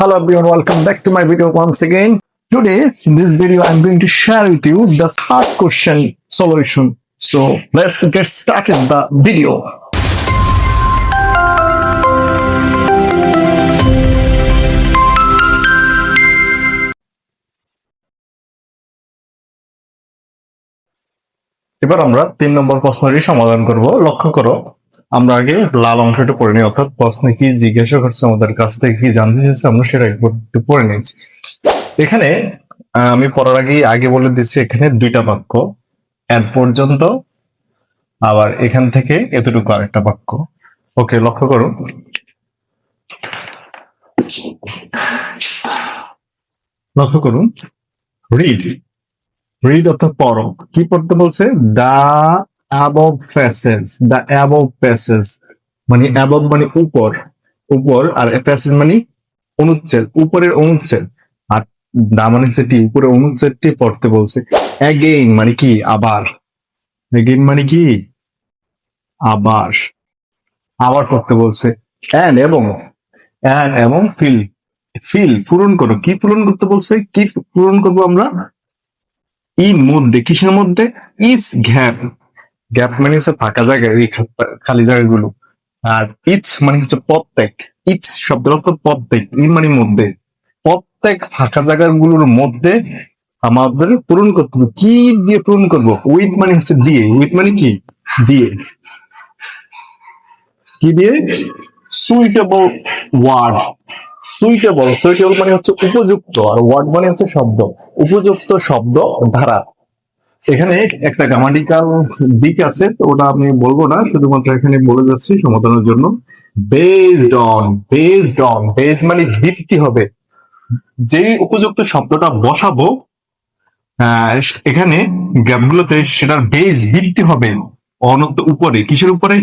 Hello everyone, welcome back to my video once again. Today, in this video, I'm going to share with you the hard question solution. So let's get started the video. এবার আমরা ৩ নম্বর প্রশ্নটি সমাধান করব। লক্ষ্য করো, আমরা আগে লাল অংশটা পড়ে নিই, অর্থাৎ প্রশ্নে কি জিজ্ঞাসা করছে আমাদের কাছ থেকে, কি জানতে চাইছে আমরা সেটা একটু পড়ে নিচ্ছি। এখানে আমি পড়ার আগে বলে দিচ্ছি, এখানে দুইটা বাক্য, এড পর্যন্ত, আবার এখান থেকে এতটুকু আরেকটা বাক্য। ওকে, লক্ষ্য করুন। রিড রিড অর্থাৎ পড়ো। কি পড়তে বলছে? দ্য অ্যাবভ প্যাসেজ, মানে অ্যাবভ মানে উপর, আর প্যাসেজ মানে অনুচ্ছেদ, উপরের অনুচ্ছেদ। আর দা মানে সেটি, উপরে অনুচ্ছেদটি পড়তে বলছে। অ্যাগেইন মানে কি? আবার। অ্যাগেইন মানে কি? আবার পড়তে বলছে। অ্যান্ড এবং ফিল পূরণ করো। কি পূরণ করতে বলছে? কি পূরণ করবো আমরা? ইন মধ্যে, কিসের মধ্যে? ইস গ্যাপ মানে হচ্ছে ফাঁকা জায়গা, এই খালি জায়গাগুলো। আর ইচ মানে হচ্ছে প্রত্যেক। ইচ শব্দের অর্থ প্রত্যেক, ইন মানে মধ্যে। প্রত্যেক ফাঁকা জায়গাগুলোর মধ্যে আমাদের পূরণ করতে হবে। কি দিয়ে পূরণ করবো? উইথ মানে হচ্ছে দিয়ে। উইথ মানে কি? দিয়ে। কি দিয়ে? Suitable word. সুইটেবল মানে হচ্ছে উপযুক্ত, আর ওয়ার্ড মানে হচ্ছে শব্দ। উপযুক্ত শব্দ ধারা। এখানে একটা গ্রামাটিক্যাল দিক আছে, ওটা আমি বলবো না, শুধুমাত্র এখানে বলে যাচ্ছি সমাধানের জন্য। বেসড অন বেস মানে ভিত্তি হবে। যে উপযুক্ত শব্দটা বসাবো এখানে গ্যাপগুলোতে, সেটার বেস ভিত্তি হবে অনন্ত উপরে। কিসের উপরে?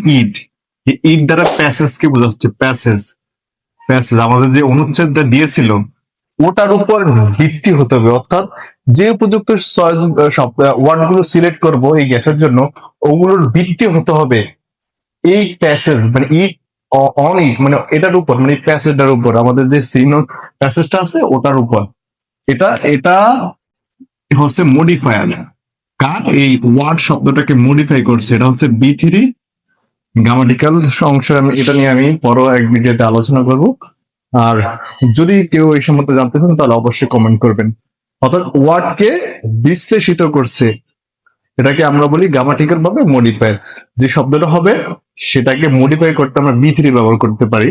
ইট দ্বারা প্যাসেজ কে বোঝাচ্ছে। প্যাসেজ আমাদের যে অনুচ্ছেদটা দিয়েছিল ওটার উপর ভিত্তি হতে হবে। অর্থাৎ যে উপযুক্ত ওয়ার্ড গুলো সিলেক্ট করবো এই গ্যাপের জন্য, ওগুলোর ভিত্তি হতে হবে এই প্যাসেজ, মানে অন ইট মানে এটার উপর, মানে প্যাসেজটার উপর, আমাদের যে প্যাসেজটা আছে ওটার উপর। এটা হচ্ছে মডিফায়ার। কার? এই ওয়ার্ড শব্দটাকে মডিফাই করছে। এটা হচ্ছে B3 গ্রামাটিক্যাল অংশ। এটা নিয়ে আমি পরে এক ভিডিওতে আলোচনা করব। আর যদি কেউ এই সম্বন্ধে জানতে চান তাহলে অবশ্যই কমেন্ট করবেন। অর্থাৎ ওয়ার্ডকে বিশ্লেষিত করছে, এটাকে আমরা বলি গ্রামাটিক্যাল ভাবে মডিফায়ার। যে শব্দটা হবে সেটাকে মডিফাই করতে আমরা B3 ব্যবহার করতে পারি।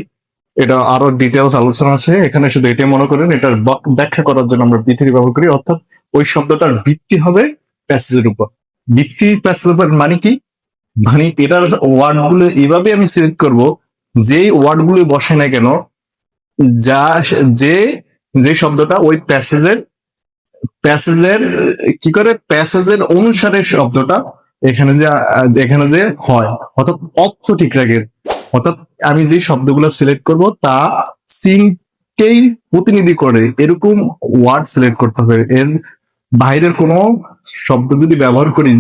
এটা আরো ডিটেলস আলোচনা আছে, এখানে শুধু এটাই মনে করেন, এটার ব্যাখ্যা করার জন্য আমরা B3 ব্যবহার করি। অর্থাৎ ওই শব্দটার ভিত্তি হবে প্যাসেজের উপর। ভিত্তি প্যাসেজের উপর মানে কি? মানে এটার ওয়ার্ড গুলো এইভাবে আমি সিলেক্ট করব, যে ওয়ার্ড গুলো বসে না কেন, যা যে শব্দটা ওই প্যাসেজের কি করে, প্যাসেজের অনুসারে শব্দটা এখানে যে হয়, অর্থাৎ অর্থ ঠিক রাখে। অর্থাৎ আমি যে শব্দগুলো সিলেক্ট করব তা সিনকেই প্রতিনিধি করে এরকম ওয়ার্ড সিলেক্ট করতে হবে। এর বাইরের কোনো শব্দ যদি ব্যবহার করি,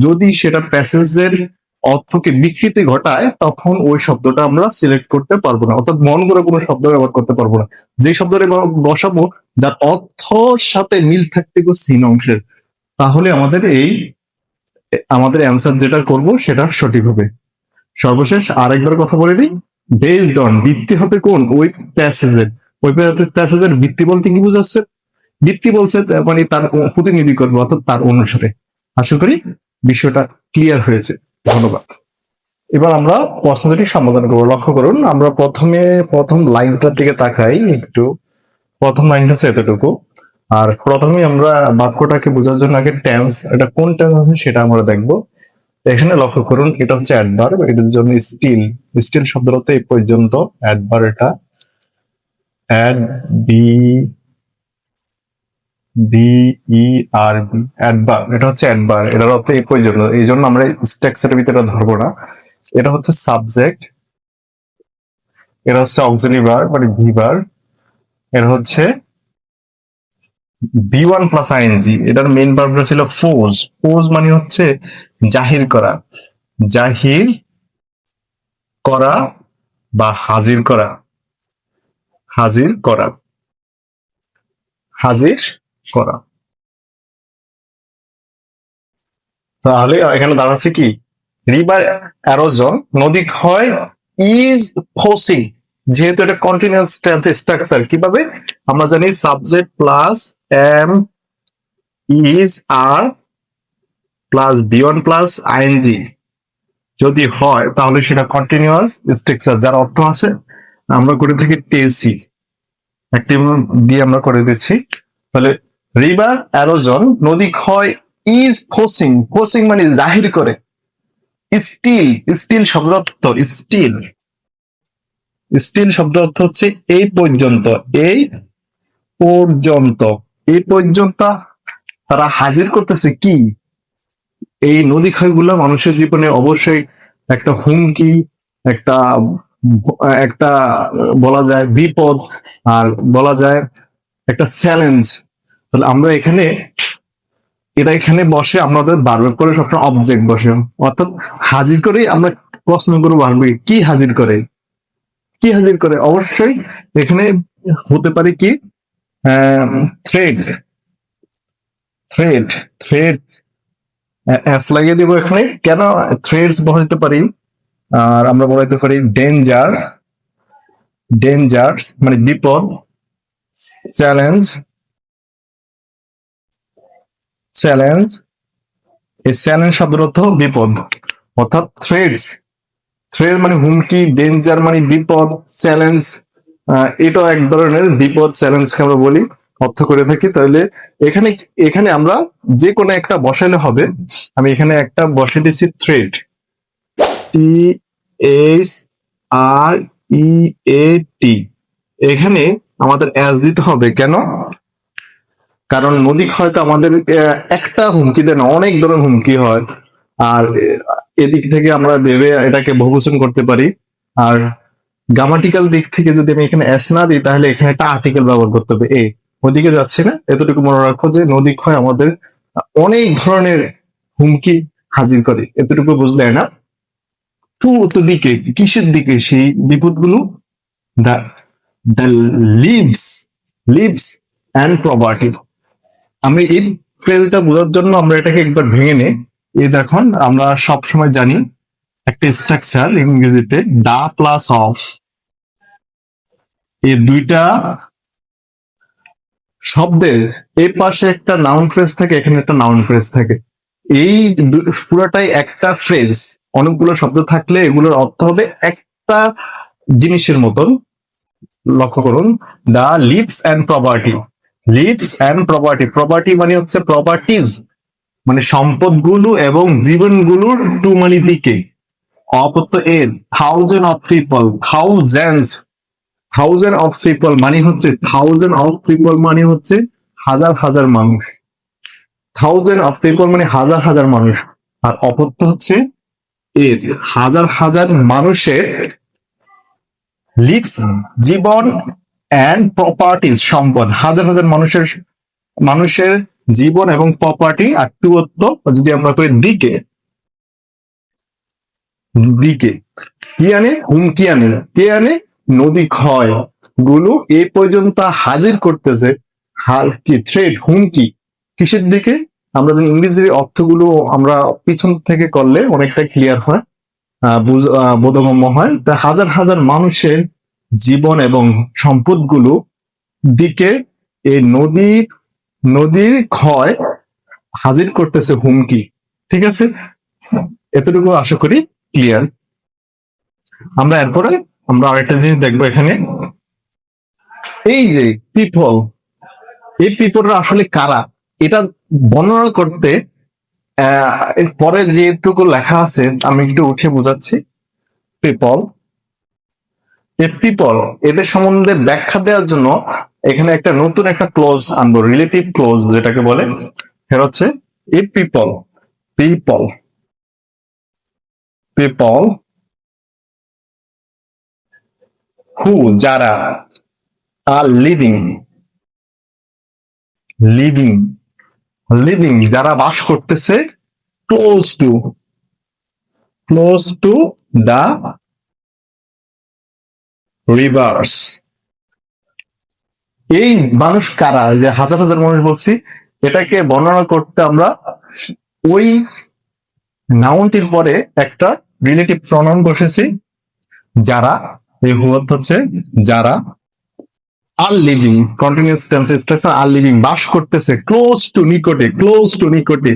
যদি সেটা প্যাসেজের অর্থকে বিকৃতি ঘটায়, তখন ওই শব্দটা আমরা সিলেক্ট করতে পারবো না। অর্থাৎ মন করে কোনো শব্দ ব্যবহার করতে পারবো না। যে শব্দটা বসাবো যার অর্থর সাথে মিল থাকতে সিন অংশের, তাহলে আমাদের অ্যান্সার যেটা করব সেটা সঠিক হবে। সর্বশেষ আরেকবার কথা বলে দিই, বেসড অন ভিত্তি হবে কোন? ওই প্যাসেজের। ওই প্যাসেজের ভিত্তি বলতে কি বোঝাচ্ছে? ভিত্তি বলছে মানে তার প্রতিনিধি করবে, অর্থাৎ তার অনুসারে। আশা করি বিষয়টা ক্লিয়ার হয়েছে। ধন্যবাদ। এবার আমরা প্রশ্নটি সমাধান করবো। লক্ষ্য করুন, আমরা প্রথম লাইনটার দিকে তাকাই একটু। প্রথম লাইনটা হচ্ছে এতটুকু। আর প্রথমে আমরা বাক্যটাকে বোঝার জন্য আগে টেন্স, এটা কোন টেন্স আছে সেটা আমরা দেখবো। এখানে লক্ষ্য করুন, এটা হচ্ছে অ্যাডভার্ব, এটার জন্য স্টিল শব্দের অর্থ এই পর্যন্ত। অ্যাডভার্ব এটা অ্যাডভার্ব, এটা হচ্ছে অ্যাডভার্ব, এটার অর্থ এই পর্যন্ত। এই জন্য আমরা স্ট্রাকচারের ভিতরে ধরবো না। এটা হচ্ছে সাবজেক্ট, এটা হচ্ছে অক্সিলারি ভার্ব মানে ভিভার, এটা হচ্ছে B1 প্লাস আইএনজি। এটার মেইন ভার্বটা ছিল পোজ মানে হচ্ছে জাহির করা বা হাজির করা। হাজির করা। তাহলে এখানে দাঁড়াচ্ছে কি, রিভার অ্যারোজন নদী ক্ষয় ইজ ফোর্সিং, যেহেতু এটা কন্টিনিউয়াস টেন্স স্ট্রাকচার, কিভাবে আমরা জানি subject plus am is are plus V1 plus ING যদি হয় তাহলে সেটা কন্টিনিউয়াস স্ট্রাকচার, যার অর্থ আছে আমরা করে থাকি টেসি একটি দিয়ে আমরা করে দিচ্ছি। তাহলে রিভার অ্যারোজন নদী ক্ষয় ইজ ফোর্সিং, ফোর্সিং মানে জাহির করে, স্টিল, স্টিল শব্দ অর্থ স্টিল, স্টিল শব্দ অর্থ হচ্ছে এই পর্যন্ত, এই পর্যন্ত, এই পর্যন্ত তারা হাজির করতেছে কি, এই নদী ক্ষয়গুলো মানুষের জীবনে অবশ্যই একটা হুমকি, একটা একটা বলা যায় বিপদ, আর বলা যায় একটা চ্যালেঞ্জ। তাহলে আমরা এখানে এটা এখানে বসে আমাদের বারবার করে সবসময় অবজেক্ট বসে, অর্থাৎ হাজির করেই আমরা প্রশ্ন করবো বারবার কি হাজির করে, কি হাজির করে, অবশ্যই এখানে হতে পারে কি থ্রেড, থ্রেড, থ্রেড এস লাগিয়ে দিব এখানে, কেন থ্রেডস বসাইতে পারি, আর আমরা বলাইতে পারি ডেঞ্জার, ডেঞ্জার মানে বিপদ, চ্যালেঞ্জ, চ্যালেঞ্জ, এই চ্যালেঞ্জ শব্দের অর্থ বিপদ, অর্থাৎ থ্রেডস, থ্রেড মানে হুমকি, ডেঞ্জার মানে বিপদ, চ্যালেঞ্জ এটাও এক ধরনের বিপদ, চ্যালেঞ্জকে আমরা বলি, অর্থ করে থাকি। তাহলে এখানে এখানে আমরা যে কোনো একটা বসাইলে হবে, আমি এখানে একটা বসে দিচ্ছি থ্রেড, টি এইচ আর ই এ টি, এখানে আমাদের অ্যাজ দিতে হবে, কেন, কারণ নদী ক্ষয় তো আমাদের একটা হুমকি দেয় না, অনেক ধরনের হুমকি হয়, আর এদিক থেকে আমরা ভেবে এটাকে বহুবচন করতে পারি। আর গ্রামাটিক্যাল দিক থেকে যদি আমি এখানে এস না দিই তাহলে এখানে একটা আর্টিকেল ব্যবহার করতে হবে, এ ওদিকে যাচ্ছে না, এতটুকু মনে রাখো যে নদী ক্ষয় আমাদের অনেক ধরনের হুমকি হাজির করে, এতটুকু বুঝলে না। তো দিকে কিসের দিকে সেই বিপদগুলো, the the lives, lives and property. আমি এই ফ্রেজটা বোঝার জন্য আমরা এটাকে একবার ভেঙে নেই। এই দেখুন আমরা সব সময় জানি একটা স্ট্রাকচার ইংরেজিতে দা প্লাস অফ, এই দুইটা শব্দের এর পাশে একটা নাউন ফ্রেজ থাকে, এখানে একটা নাউন ফ্রেজ থাকে, এই পুরাটাই একটা ফ্রেজ, অনেকগুলো শব্দ থাকলে এগুলোর অর্থ হবে একটা জিনিসের মতন। লক্ষ্য করুন, the lives and property, lives and property, property মানে হচ্ছে প্রপার্টিজ মানে সম্পদগুলো এবং জীবনগুলোর টু মানে দিকে, অপত্য এর thousand of people, thousands, thousand of people মানে হচ্ছে, থাউজেন্ড অফ পিপল মানে হচ্ছে হাজার হাজার মানুষ, থাউজেন্ড অফ পিপল মানে হাজার হাজার মানুষ, আর অপত্য হচ্ছে এর হাজার হাজার মানুষের লিভস জীবন অ্যান্ড প্রপার্টিজ সম্পদ, হাজার হাজার মানুষের, মানুষের জীবন এবং প্রপার্টি, আর টুয়ত্ব যদি আমরা করি দিকে, দিকে কি আনে, হুমকি আনে, কে আনে, নদী ক্ষয় গুলো এ পর্যন্ত হাজির করতেছে, কি থ্রেড হুমকি, কিসের দিকে, আমরা জানি ইংরেজির অর্থগুলো আমরা পিছন থেকে করলে অনেকটা ক্লিয়ার হয়, বোধগম্য হয়, তা হাজার হাজার মানুষের জীবন এবং সম্পদগুলো দিকে এই নদীর, নদীর ক্ষয় হাজির করতেছে হুমকি। ঠিক আছে, এতটুকু আশা করি ক্লিয়ার। আমরা এরপরে আমরা আরেকটা জিনিস দেখবো এখানে, এই যে পিপল, এই পিপলরা আসলে কারা, এটা বর্ণনা করতে পরে যেটুকু লেখা আছে আমি একটু উঠে বোঝাচ্ছি। পিপল, এই পিপল এদের সম্বন্ধে ব্যাখ্যা দেওয়ার জন্য এখানে একটা নতুন একটা ক্লোজ আনবো, রিলেটিভ ক্লোজ যেটাকে বলে, সেটা হচ্ছে এই পিপল, পিপল, পিপল হু যারা, আর লিভিং, লিভিং, লিভিং যারা বাস করতেছে, close to, close to the rivers, এই মানুষ কারা, যে হাজার হাজার মানুষ বলছি, এটাকে বর্ণনা করতে আমরা ওই নাউনটির পরে একটা রিলেটিভ প্রনাউন বসেছি, যারা। এই হু অর্থ হচ্ছে যারা, আর লিভিং, কন্টিনিউয়াস টেন্স স্ট্রাকচার, আর লিভিং বাস করতেছে, ক্লোজ টু নিকটে, ক্লোজ টু নিকটে,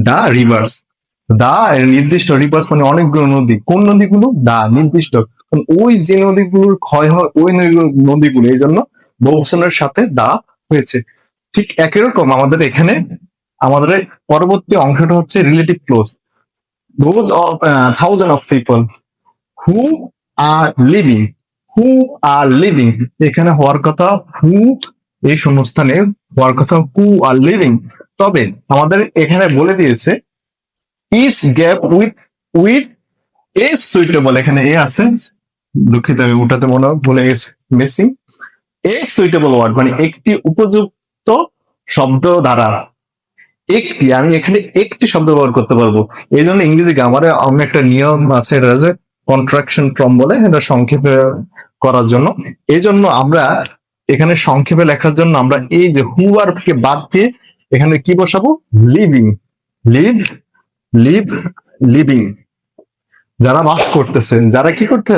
দা রিভার্স, দা নির্দিষ্ট, রিভার্স মানে অনেকগুলো নদী, কোন নদীগুলো, দা নির্দিষ্ট, ওই যে নদীগুলোর ক্ষয় হয় ওই নদীগুলো, এই জন্য বহুবচনের সাথে দা হয়েছে। ঠিক একই রকম আমাদের এখানে আমাদের পরবর্তী অংশটা হচ্ছে relative close, those of thousand of people who are living, who are living, এখানে হওয়ার কথা who, এই শূন্যস্থানে হওয়ার কথা who are living। তবে আমাদের এখানে বলে দিয়েছে is gap with a suitable, এখানে এ আছে, দুঃখিত আমি ওটাতে মনে হয় বলে গেছে মিসিং, a suitable word মানে একটি উপযুক্ত শব্দ দ্বারা, একটি, আমি এখানে একটি শব্দ ব্যবহার করতে পারবো। এই জন্য ইংরেজি গ্রামারে অন্য একটা নিয়ম আছে, এটা হচ্ছে কন্ট্রাকশন ফর্ম বলে, এটা সংক্ষেপে করার জন্য। এই জন্য আমরা এখানে সংক্ষেপে লেখার জন্য আমরা এই যে হু আর কে বাদ দিয়ে এখানে কি বসাবো, লিভিং, লিভ, লিভ, লিভিং, যারা বাস করতেছে, যারা কি করতে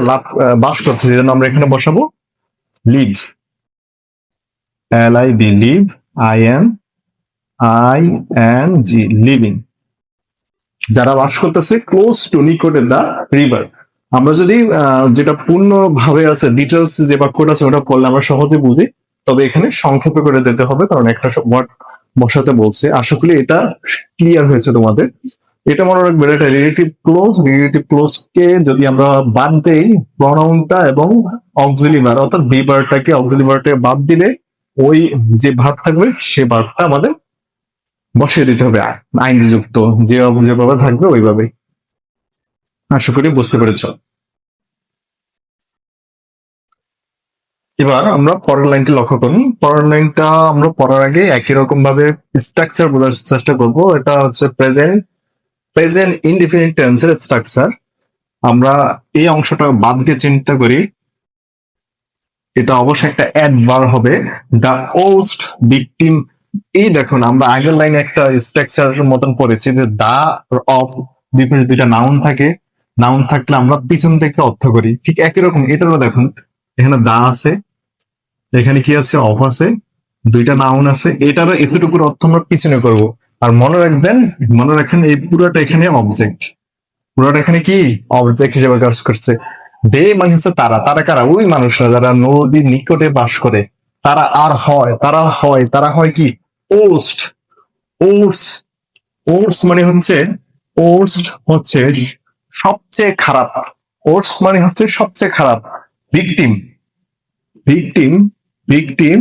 বাস করতেছে, এই জন্য আমরা এখানে বসাবো live, LIV, live, ING, living, যারা বাস করতেছে ক্লোজ টু নিকটে দা রিভার। আমরা যদি যেটা পূর্ণ ভাবে আছে ডিটেলস যে বাক্যটা আছে ওটা পড়লে আমরা সহজে বুঝি, তবে এখানে সংক্ষেপে করে দিতে হবে কারণ একটা ওয়ার্ড বসাতে বলছে। আশা করি এটা ক্লিয়ার হয়েছে তোমাদের। এটা মনে রাখবে, এটা রিলেটিভ ক্লোজ, রিলেটিভ ক্লোজ কে যদি আমরা বাদ দেই প্রনাউনটা এবং অক্সিলারি ভার্ব, অর্থাৎ বি ভার্বটাকে অক্সিলারি ভার্বটাকে বাদ দিলে ওই যে ভার্ব থাকবে সে ভার্বটা আমাদের বসিয়ে দিতে হবে আইনজি যুক্ত, যেভাবে থাকবে ওইভাবে। আশা করি বুঝতে পেরেছ। এবার আমরা পরের লাইনটি লক্ষ্য করুন। পরের লাইনটা আমরা পড়ার আগে একই রকম ভাবে স্ট্রাকচার বোঝার চেষ্টা করব। এটা হচ্ছে প্রেজেন্ট ইনডিফিনিট টেন্সের স্ট্রাকচার। আমরা এই অংশটা বাদ দিয়ে চিন্তা করি, এটা অবশ্যই একটা অ্যাডভার্ব হবে, দা ওস্ট ভিকটিম। এই দেখুন আমরা আগের লাইনে একটা স্ট্রাকচার মতন পড়েছি যে দা অফ, দুইটা নাউন থাকে, নাউন থাকলে আমরা পিছন থেকে অর্থ করি, ঠিক একই রকম এটারও দেখুন, এখানে দা আছে, এখানে কি আছে, অফ আছে, দুইটা নাউন আছে, এটারও এতটুকুর অর্থ আমরা পিছনে করব। আর মনে রাখবেন, মনে রাখেন এই পুরোটা এখানে অবজেক্ট, পুরোটা এখানে কি অবজেক্ট হিসেবে কাজ করছে। দে মানে হচ্ছে তারা, তারা কারা, ওই মানুষরা যারা নদীর নিকটে বাস করে, তারা আর হয়, তারা হয় কি ওস্ট, ওটস, ওটস মানে হচ্ছে, ওটস হচ্ছে সবচেয়ে খারাপ, ওটস মানে হচ্ছে সবচেয়ে খারাপ, ভিকটিম, ভিকটিম, ভিকটিম,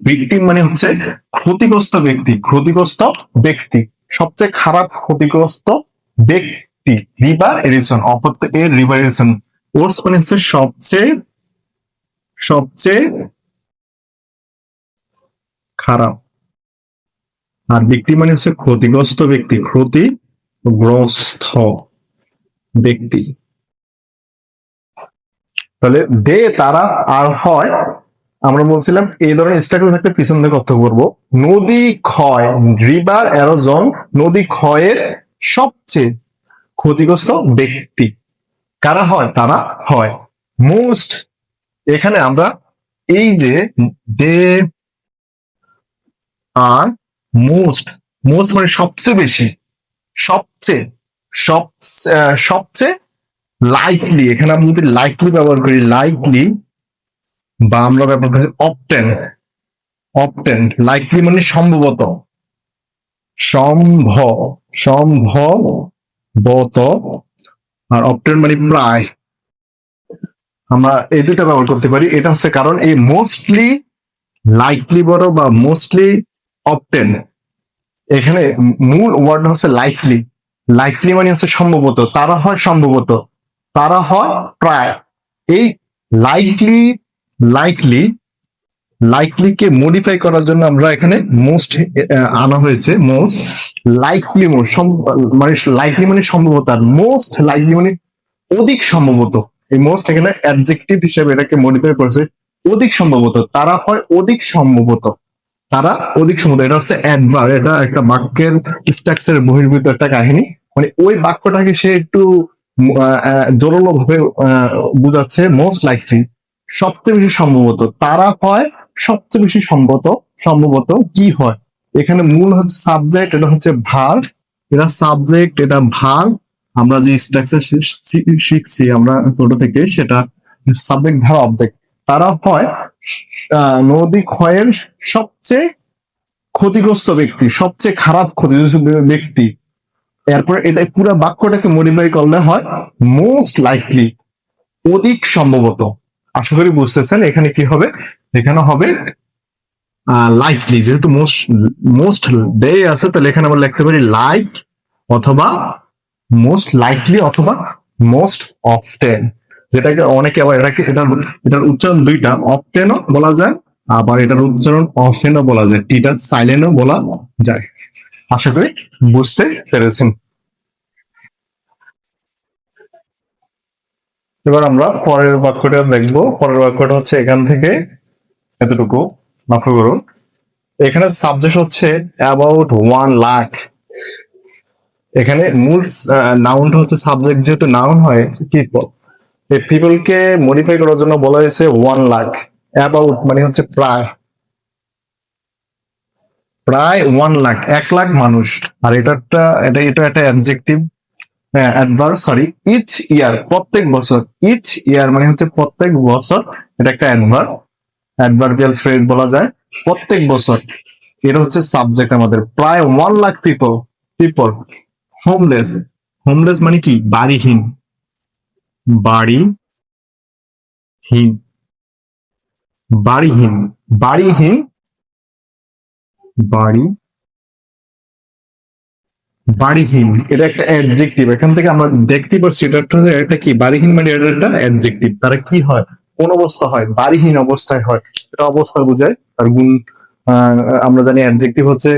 ভিকটিম মানে হচ্ছে ক্ষতিগ্রস্ত ব্যক্তি, ক্ষতিগ্রস্ত ব্যক্তি, সবচেয়ে খারাপ ক্ষতিগ্রস্ত ব্যক্তি। রিভার এরিসন, অপত্য এর রিভার এরিসন, ওটস মানে হচ্ছে সবচেয়ে, সবচেয়ে খারাপ, আর ব্যক্তি মানে হচ্ছে ক্ষতিগ্রস্ত ব্যক্তি, ক্ষতিগ্রস্ত ব্যক্তি। তাহলে দে তারা আর হয়, আমরা বলছিলাম এই ধরনের স্ট্রাকচার থাকলে পিছন থেকে অর্থ করবো। নদী ক্ষয়, রিভার এরোজন, নদী ক্ষয়ের সবচেয়ে ক্ষতিগ্রস্ত ব্যক্তি কারা হয়, তারা হয়। মোস্ট, এখানে আমরা এই যে দে আর মোস্ট, মোস্ট মানে সবচেয়ে বেশি, সবচেয়ে, সবচেয়ে লাইকলি, এখানে আমরা যদি লাইকলি ব্যবহার করি, লাইকলি, বা আমরা ব্যবহার করি অপটেন, অপটেন, লাইকলি মানে সম্ভবত, সম্ভবত, আর অপটেন মানে প্রায়, আমরা এই দুটা ব্যবহার করতে পারি। এটা হচ্ছে কারণ এই মোস্টলি লাইকলি বড় বা মোস্টলি অপটেন, এখানে মূল ওয়ার্ড হচ্ছে লাইকলি, লাইকলি মানে হচ্ছে সম্ভবত, তারা হয় সম্ভবত, তারা হয় প্রায়। এই লাইকলি, লাইকলি, লাইকলি কে মডিফাই করার জন্য আমরা এখানে মোস্ট আনা হয়েছে, মোস্ট লাইকলি, মানে লাইকলি মানে সম্ভবত, আর মোস্ট লাইকলি মানে অধিক সম্ভবত। এই মোস্ট এখানে অ্যাডজেক্টিভ হিসেবে এটাকে মডিফাই করেছে, অধিক সম্ভবত, তারা হয় অধিক সম্ভবত, তারা অধিক সম্ভবত, এটা হচ্ছে অ্যাডভার, এটা একটা বাক্যের স্ট্রাকচারের বহির্ভূত একটা কাহিনী। মানে ওই বাক্যটাকে সে একটু জোরালো ভাবে বুঝাচ্ছে। মোস্ট লাইকলি, সবচেয়ে বেশি সম্ভবত, তারা হয় সবচেয়ে বেশি সম্ভবত, সম্ভবত কি হয়, এখানে মূল হচ্ছে সাবজেক্ট, এটা হচ্ছে ভার্ব, এটা সাবজেক্ট, এটা ভার্ব। আমরা যে স্ট্রাকচার শিখছি আমরা ছোট থেকে, সেটা সাবজেক্ট ভার্ব অবজেক্ট। তারা হয় নদী ক্ষয়ের সবচেয়ে ক্ষতিগ্রস্ত ব্যক্তি, সবচেয়ে খারাপ ক্ষতিগ্রস্ত ব্যক্তি। এরপর এটা পুরো বাক্যটাকে মডিফাই করলে হয় মোস্ট লাইকলি, অধিক সম্ভবত। আশা করি বুঝতেছেন এখানে কি হবে, এখানে হবে লাইকলি, যেহেতু মোস্ট মোস্ট ডে আছে, তাহলে এখানে আমরা লিখতে পারি লাইক, অথবা মোস্ট লাইকলি, অথবা মোস্ট অফটেন। যেটাকে অনেকে আবার এটাকে এটার উচ্চারণ দুইটা, অফটেনও বলা যায়, আবার এটার উচ্চারণ অফটেনও বলা যায়, টিটা সাইলেন্টও বলা যায়। আশা করি বুঝতে পেরেছেন। এবার আমরা পরের বাক্যটা দেখবো। পরের বাক্যটা হচ্ছে এখান থেকে এতটুকু, লক্ষ্য করুন। এখানে সাবজেক্ট হচ্ছে অ্যাবাউট 1 লাখ। এখানে মূল নাউনটা হচ্ছে সাবজেক্ট, যেহেতু নাউন হয় পিপল, এই পিপলকে মডিফাই করার জন্য বলা হয়েছে 1 লাখ। অ্যাবাউট মানে হচ্ছে প্রায়, প্রায় 1 লাখ, 1 লাখ মানুষ। আর এটা একটা adjective, adverb, sorry, each year, প্রত্যেক বছর, ইচ ইয়ার মানে হচ্ছে প্রত্যেক বছর, এটা একটা অ্যাডভার্ব, অ্যাডভার্বিয়াল ফ্রেজ বলা যায়, প্রত্যেক বছর। এটা হচ্ছে সাবজেক্ট আমাদের, প্রায় 1 lakh people, people homeless. Homeless মানে কি, বাড়িহীন, বাড়িহীন, বাড়িহীন, বাড়িহীন, বাড়ি, বাড়িহীন, এটা একটা অ্যাডজেক্টিভ। এখান থেকে আমরা দেখতে পাচ্ছি এটা একটা কি, বাড়িহীন মানে এটা একটা অ্যাডজেক্টিভ। তারা কি হয়, কোন অবস্থা হয়, বাড়িহীন অবস্থায় হয়, এটা অবস্থা বোঝায়। তার গুণ, আহ, আমরা জানি অ্যাডজেক্টিভ হচ্ছে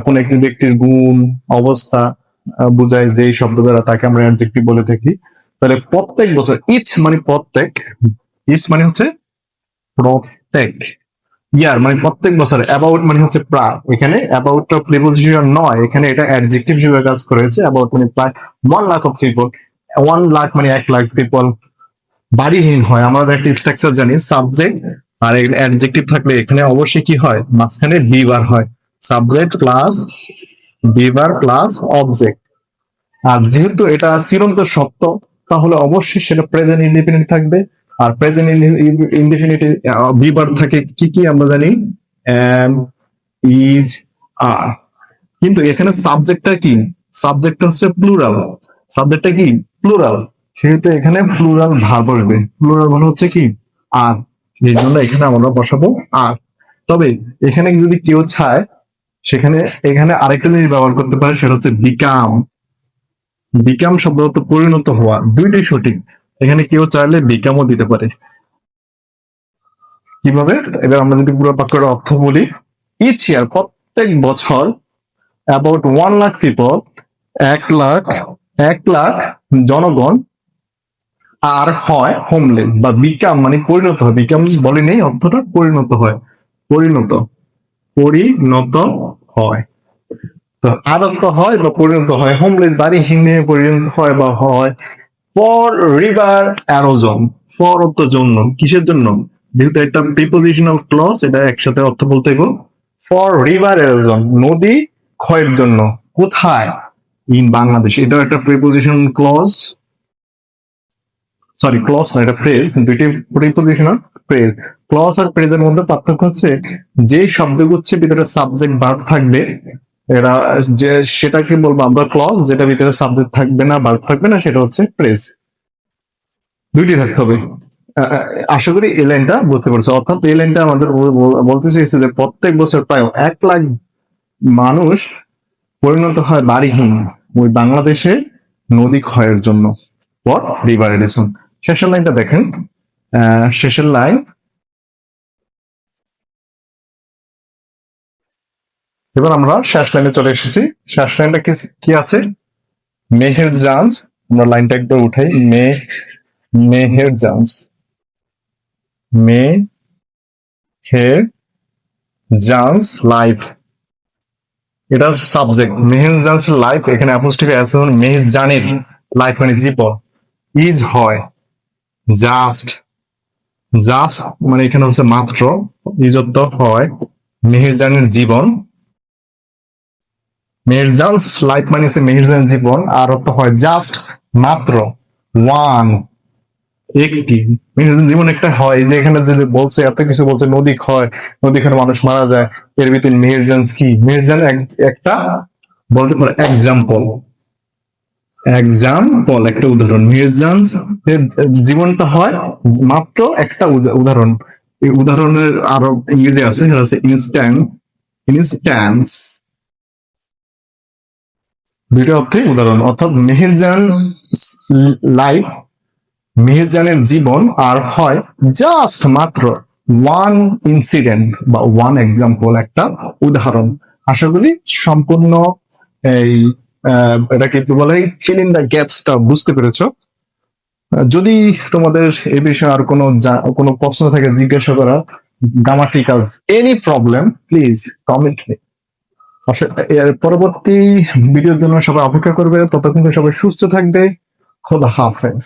কোন একটি ব্যক্তির গুণ, অবস্থা বোঝায়, যেই শব্দ দ্বারা তাকে আমরা অ্যাডজেক্টিভ বলে থাকি। তাহলে প্রত্যেক বছর, ইচ মানে প্রত্যেক, ইচ মানে হচ্ছে প্রত্যেক, ইয়ার মানে প্রত্যেক বছর, অ্যাবাউট মানে হচ্ছে প্রায়। এখানে অ্যাবাউটটা প্রিপোজিশন নয়, এখানে এটা অ্যাডজেক্টিভ হিসেবে কাজ করেছে। অ্যাবাউট মানে প্রায় 1 লাখ অফ পিপল, 1 লাখ মানে 1 লাখ পিপল বাড়িহীন হয়। আমরা একটা স্ট্রাকচার জানি, সাবজেক্ট আর অ্যাডজেক্টিভ থাকলে এখানে অবশ্যই কি হয়, মাঝখানে বিভার হয়, সাবজেক্ট প্লাস বিভার প্লাস অবজেক্ট। আর যেহেতু এটা চিরন্ত সত্য, তাহলে অবশ্যই সেটা প্রেজেন্ট ইন্ডিপেন্ডেন্ট থাকবে। আর প্রেজেন্ট ইনডিফিনিট বিভার থাকে কি কি আমরা জানি, এম, ইজ, আর। কিন্তু এখানে সাবজেক্টটা কি, সাবজেক্টটা হচ্ছে প্লুরাল, সাবজেক্টটা কি প্লুরাল, সেহেতু এখানে প্লুরাল ভার্ব আসবে। প্লুরাল মানে হচ্ছে কি আর, এই জন্য এখানে আমরা বসাবো আর। তবে এখানে যদি কেউ চায়, সেখানে এখানে আরেকটা জিনিস ব্যবহার করতে পারে, সেটা হচ্ছে বিকাম। বিকাম শব্দ অর্থ পরিণত হওয়া, দুইটাই সঠিক। এখানে কেউ চাইলে বিকামও দিতে পারে। কিভাবে, এবার আমরা যদি পুরো বাক্যের অর্থ বলি, ইচ ইয়ার প্রত্যেক বছর, অ্যাবাউট 1 লাখ পিপল, 1 লাখ, 1 লাখ জনগণ, আর হয় হোমলেস বা বিকাম মানে পরিণত হয়, বিকাম বলে নেই, অর্থটা পরিণত হয়, পরিণত, পরিণত হয়। তো আদত্ত হয় বা পরিণত হয়, হোমলেস বাড়িহীনে পরিণত হয় বা হয়। ফর রিভার অ্যারোজন, ফর অর্থ জন্য, কিসের জন্য, যেহেতু একটা প্রিপোজিশনাল ক্লজ, এটা একসাথে অর্থ বলতে গো। ফর রিভার অ্যারোজন, নদী ক্ষয়ের জন্য, কোথায়, ইন বাংলাদেশ। এটা একটা প্রিপোজিশনাল ক্লজ, সরি ক্লজ না, এটা ফ্রেজ, দুইটি প্রিপোজিশনাল ফ্রেজ। ক্লজ আর ফ্রেজের মধ্যে পার্থক্য হচ্ছে, যে শব্দগুচ্ছের ভিতরে সাবজেক্ট ভার্ব থাকবে, এরা যে সেটাকে বলবো আমরা ক্লজ, যেটা ভিতরে সাবজেক্ট থাকবে না, ভার্ব থাকবে না, সেটা হচ্ছে ফ্রেজ। দুইটি থাকতে হবে। আশা করি এই লাইনটা বুঝতে পারছো। অর্থাৎ এই লাইনটা আমাদের বলতে চাইছে যে প্রত্যেক বছর প্রায় 1 লাখ মানুষ পরিণত হয় বাড়িহীন ওই বাংলাদেশে নদী ক্ষয়ের জন্য, ফর রিভার এডিশন। শেষের লাইনটা দেখেন, শেষের লাইন, এবার আমরা শেষ লাইনে চলে এসেছি। শেষ লাইনটা কি কি আছে, মেহের জান্স, আমরা লাইনটা একবার উঠাই, মেহের জান্স, মে মেহেরজানস লাইফ, এটা হচ্ছে সাবজেক্ট। মেহেরজানস লাইফ, এখানে অ্যাপোস্ট্রফি আছে, মেহেরজানের লাইফ মানে জীবন। ইজ হয় জাস্ট, জাস্ট মানে এখানে হচ্ছে মাত্র, ইজ অর্থ হয় মেহেরজানের জীবন, মেহেরজানস লাইফ মানে হচ্ছে মেহেরজানের জীবন, আর অর্থ হয় জাস্ট মাত্র, ওয়ান একটি। মেহেরজান জীবন একটা হয়, এই যে এখানে যে বলছে এত কিছু বলছে, নদী ক্ষয়, নদী ক্ষয় মানুষ মারা যায়, এর ভিতরে মেহেরজান কি, মেহেরজান একটা বলতে পারে এক্সাম্পল, এক্সাম্পল একটা উদাহরণ। মির্জান জীবনটা হয় মাত্র একটা উদাহরণ। এই উদাহরণের আরো ইংরেজি আছে, সেটা হচ্ছে ইনস্ট্যান্ট, ইনস্ট্যান্স, দুইটা অর্থে উদাহরণ। অর্থাৎ মেহেরজান লাইফ, মেহেরজানের জীবন, আর হয় জাস্ট মাত্র ওয়ান ইনসিডেন্ট বা ওয়ান এক্সাম্পল, একটা উদাহরণ। আশা করি সম্পূর্ণ এই এটাকে কি বলে, ফিল ইন দ্য গ্যাপসটা বুঝতে পেরেছো। যদি তোমাদের এই বিষয়ে আর কোনো প্রশ্ন থাকে জিজ্ঞাসা করা, grammatical any problem, please comment me. এর পরবর্তী ভিডিওর জন্য সবাই অপেক্ষা করবে, ততক্ষণ সবাই সুস্থ থাকবে। খোদা হাফেজ।